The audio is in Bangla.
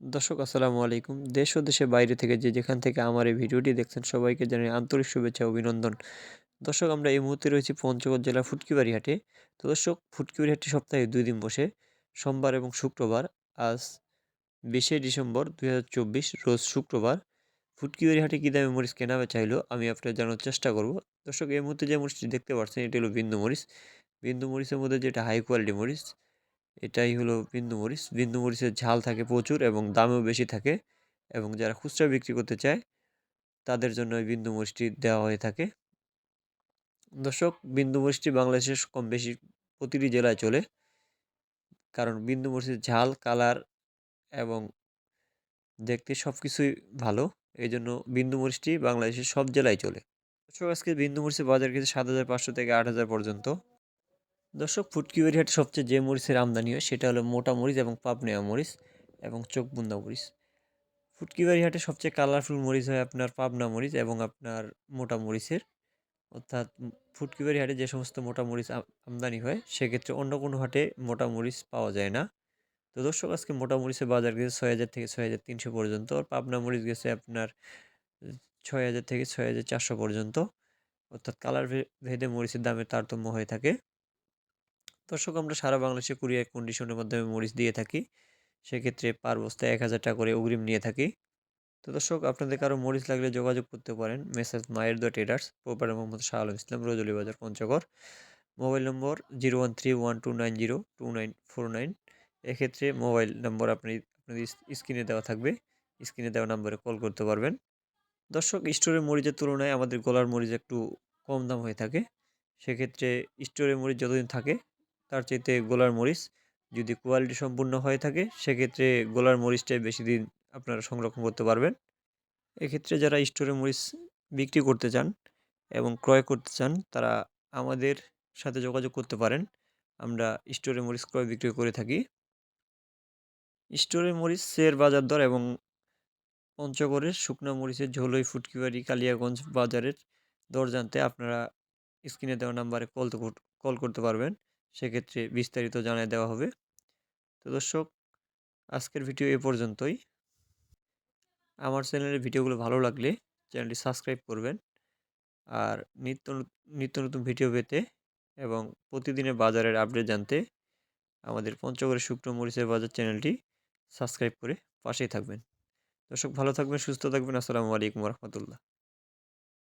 দর্শক আসসালামু আলাইকুম। দেশ ও দেশের বাইরে থেকে যে যেখান থেকে আমার এই ভিডিওটি দেখছেন সবাইকে জানাই আন্তরিক শুভেচ্ছা ও অভিনন্দন। দর্শক আমরা এই মুহূর্তে রয়েছি পঞ্চগড় জেলার ফুটকিবাড়ি হাটে। তো দর্শক ফুটকিবাড়ি হাটটি সপ্তাহে ২ দিন বসে। সোমবার এবং শুক্রবার। আজ ২০শে ডিসেম্বর ২০২৪ রোজ শুক্রবার। ফুটকিবাড়ি হাটে কী দামে মরিচ কেনাবেচা হইলো আমি আপনাদের জানানোর চেষ্টা করব। দর্শক এই মুহূর্তে যে মরিচটি দেখতে পাচ্ছেন এটি হলো বিন্দু মরিচ। বিন্দু মরিচের মধ্যে যেটা হাই কোয়ালিটি মরিচ এটাই হলো বিন্দু মরিচ। বিন্দু মরিচের ঝাল থাকে প্রচুর এবং দামেও বেশি থাকে এবং যারা খুচরা বিক্রি করতে চায় তাদের জন্য এই বিন্দু মরিচটি দেওয়া হয়ে থাকে। দর্শক বিন্দু মরিচটি বাংলাদেশের কম বেশি প্রতিটি জেলায় চলে। কারণ বিন্দু মরিচের ঝাল, কালার এবং দেখতে সবকিছুই ভালো। এজন্য বিন্দু মরিচটি বাংলাদেশের সব জেলায় চলে। দর্শক আজকে বিন্দু মরিচের বাজার কেজি ৭,৫০০ থেকে ৮,০০০ পর্যন্ত। দর্শক ফুটকিবাড়ি হাটে সবচেয়ে যে মরিচের আমদানি হয় সেটা হলো মোটা মরিচ এবং পাবনেয়া মরিচ এবং চোখবুন্দা মরিচ। ফুটকিবাড়ি হাটে সবচেয়ে কালারফুল মরিচ হয় আপনার পাবনা মরিচ এবং আপনার মোটা মরিচের। অর্থাৎ ফুটকিবাড়ি হাটে যে সমস্ত মোটা মরিচ আমদানি হয় সেক্ষেত্রে অন্য কোনো হাটে মোটা মরিচ পাওয়া যায় না। তো দর্শক আজকে মোটা মরিচের বাজার গেছে ৬,০০০ থেকে ৬,৩০০ পর্যন্ত। আর পাবনা মরিচ গেছে আপনার ৬,০০০ থেকে ৬,৪০০ পর্যন্ত। অর্থাৎ কালার ভেদে মরিচের দামের তারতম্য হয়ে থাকে। দর্শক আমরা সারা বাংলাদেশে কুরিয়ার কন্ডিশনের মাধ্যমে মরিচ দিয়ে থাকি। সেক্ষেত্রে পার বস্তায় ১,০০০ টাকা করে অগ্রিম নিয়ে থাকি। তো দর্শক আপনাদের কারো মরিচ লাগলে যোগাযোগ করতে পারেন মেসার্স মায়ের the traders, proprietor Mohammad Shah Alam Islam, রজলি বাজার, পঞ্চগড়। মোবাইল নম্বর 01312902949। এক্ষেত্রে মোবাইল নম্বর আপনাদের স্ক্রিনে দেওয়া থাকবে। স্ক্রিনে দেওয়া নম্বরে কল করতে পারবেন। দর্শক স্টোরের মরিচের তুলনায় আমাদের গলার মরিচ একটু কম দাম হয়ে থাকে। সেক্ষেত্রে স্টোরের মরিচ যতদিন থাকে তার চাইতে গোলার মরিচ যদি কোয়ালিটি সম্পূর্ণ হয়ে থাকে সেক্ষেত্রে গোলার মরিচটাই বেশি দিন আপনারা সংরক্ষণ করতে পারবেন। এক্ষেত্রে যারা স্টোরে মরিচ বিক্রি করতে চান এবং ক্রয় করতে চান তারা আমাদের সাথে যোগাযোগ করতে পারেন। আমরা স্টোরে মরিচ ক্রয় বিক্রি করে থাকি। স্টোরে মরিচের বাজার দর এবং পঞ্চগড়ের শুকনা মরিচের ঝোলই ফুটকিবাড়ি কালিয়াগঞ্জ বাজারের দর জানতে আপনারা স্ক্রিনে দেওয়া নাম্বারে কল করতে পারবেন। সেক্ষেত্রে বিস্তারিত জানায় দেওয়া হবে। তো দর্শক আজকের ভিডিও এ পর্যন্তই। আমার চ্যানেলের ভিডিওগুলো ভালো লাগলে চ্যানেলটি সাবস্ক্রাইব করবেন। আর নিত্য নতুন ভিডিও পেতে এবং প্রতিদিনের বাজারের আপডেট জানতে আমাদের পঞ্চগড়ের শুকনো মরিচের বাজার চ্যানেলটি সাবস্ক্রাইব করে পাশেই থাকবেন। দর্শক ভালো থাকবেন, সুস্থ থাকবেন। আসসালামু আলাইকুম রহমতুল্লাহ।